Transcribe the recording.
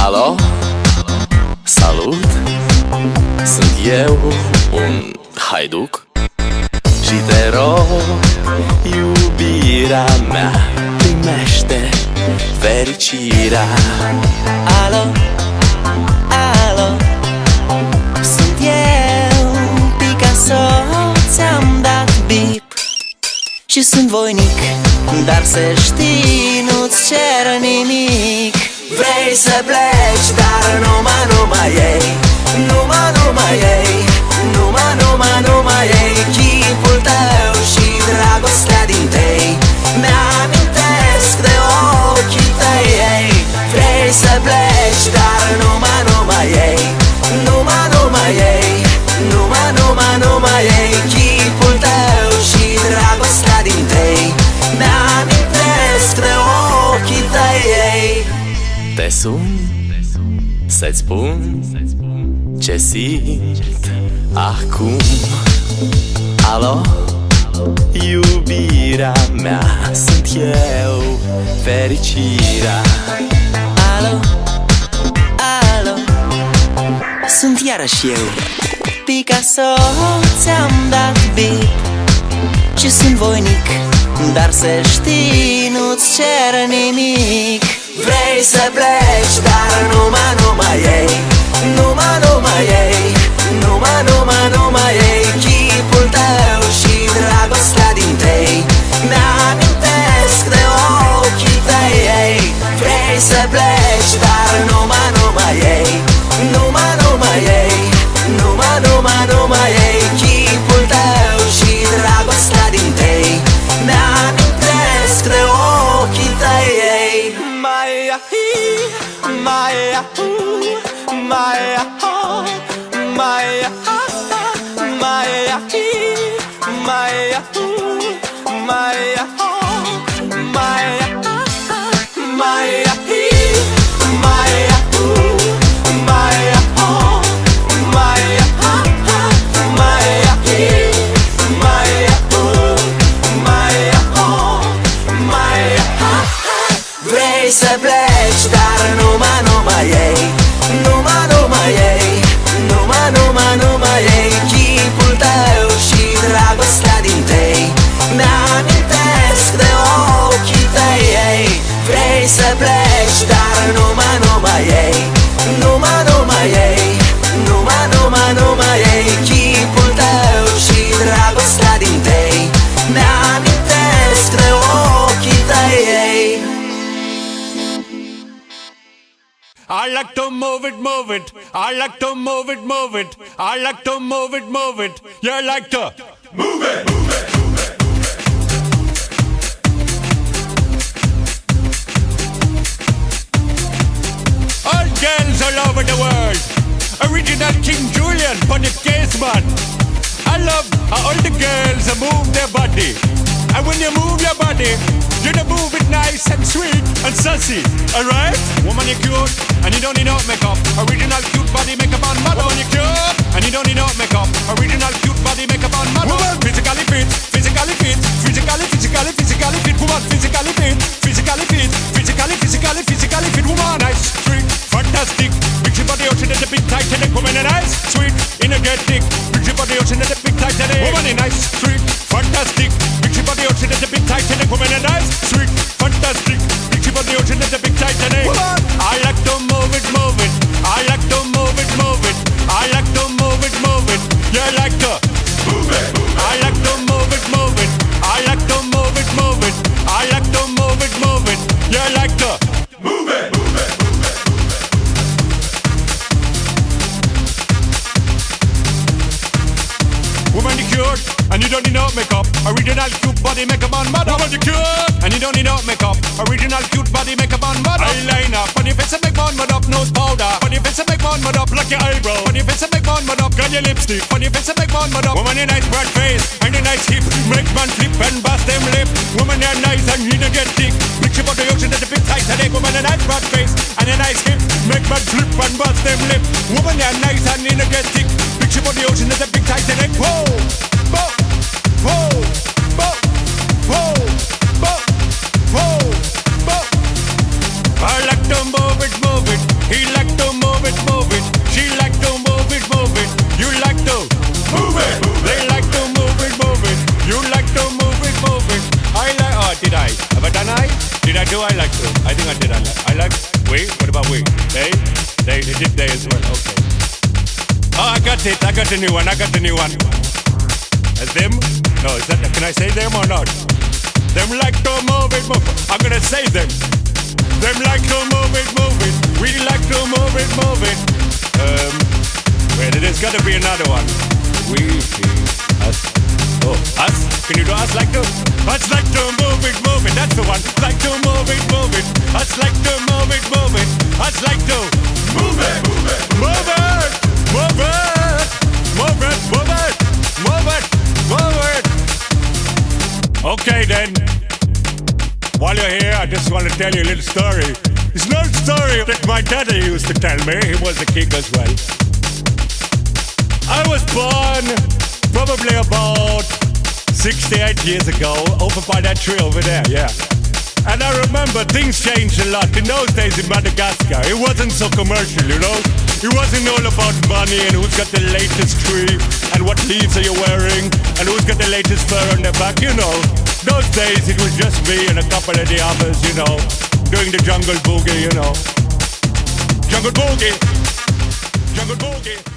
Alo? Salut! Sunt eu, un haiduc, și te rog, iubirea mea, primește fericirea. Alo, alo, sunt eu, Picasso, ți-am dat bip și sunt voinic, dar să știi, nu-ți cer nimic. Vrei să pleci, dar numai ei, numai ei, numai ei, chipul tău și dragostea din tei mi-amintesc de ochii tăi, ei. Vrei să pleci, dar numai ei, numai ei, numai ei, chipul tău și dragostea din tei mi-amintesc de ochii tăi, ei. Te sun să-ți spun ce simt acum. Alo? Iubirea mea, sunt eu, fericirea. Alo, alo, sunt iarăși eu, Picasso, ți-am dat bip și sunt voinic, dar să știi, nu-ți cer nimic. Vrei să pleci, dar numai ei, numai ei, numai ei, chipul tău și dragostea din tei mi-amintesc de ochii tăi, ei. Vrei să pleci, dar numai ei, numai ei, numai ei, chipul tău și dragostea din tei mi-amintesc de ochii tăi, ei. Vrei să pleci, dar numai ei, numai ei, numai ei, chipul tău și dragostea din tei mi-amintesc de ochii tăi, ei. Vrei să pleci, dar numai ei, numai ei, numai ei, chipul tău și dragostea din tei mi-amintesc de ochii tăi, ei. I like to move it, move it. I like to move it, move it. I like to move it, move it. You like to move it, move it, move it. All girls all over the world. Original King Julian for the case man. I love how all the girls move their body. And when you move your body, you don't move it nice and sweet and sassy, alright? Woman, you're cute, and you don't need no makeup. Original cute body makeup on model. Woman, you're cute, and you don't need no makeup. Original cute body makeup on model. Woman, physically fit, physically fit, physically fit. Woman, physically fit, physically fit, physically fit. Woman, nice, sweet, fantastic. Big your body ocean at the big Titanic. Woman, nice, sweet, energetic. Big your body ocean at the big Titanic. Woman, nice, sweet, fantastic. Big your body ocean at the big Titanic. Woman, nice, sweet, fantastic. Big your body ocean at the big Titanic. Woman, I like to move it, move it. I like to move it, move it. I like to move it, move it. You like to and you don't need no makeup. Original cute body make a man mad up. You cute, and you don't need no makeup. Original cute body make a man mad up. Eyeliner, funny face and make man mad up. Nose powder, funny face and make man mad up. Like your eyebrow, funny face and make man mad up. Got your lipstick, funny face and make man mad up. Woman, your nice broad face and your nice hip, make man flip and bust them lip. Woman, you're nice and you don't get thick. Picture about the ocean, that's a big Titanic. Woman, a nice broad face and a nice hip, make man flip and bust them lip. Woman, you're nice and you don't get thick. Picture about the ocean, that's a big Titanic. Whoa, whoa, whoa, whoa, whoa, whoa, whoa, whoa. I like to move it, move it. He like to move it, move it. She like to move it, move it. You like to move it. They like to move it, move it. You like to move it, move it. I like. Oh, did I? Have I done I? Did I do? I like to. I think I did. I like. We. What about we? They. They did they as well. Okay. Oh, I got it. I got the new one. I got the new one. As them? No, is that? Can I say them or not? Them like to move it, move it. I'm gonna say them. Them like to move it, move it. We like to move it, move it. Wait, there's gotta be another one. We, us. Oh, us? Can you do us like to? Us like to move it, move it. That's the one. Like to move it, move it. Us like to move it, move it. Us like to move it, move it. Move it, move it. Move it, move it. Move it, move it. Okay then. While you're here, I just want to tell you a little story. It's an old story that my daddy used to tell me. He was a king as well. I was born probably about 68 years ago, over by that tree over there, yeah. And I remember things changed a lot. In those days in Madagascar, it wasn't so commercial, you know? It wasn't all about money and who's got the latest tree and what leaves are you wearing and who's got the latest fur on their back, you know? Those days it was just me and a couple of the others, you know, doing the jungle boogie, you know. Jungle boogie. Jungle boogie.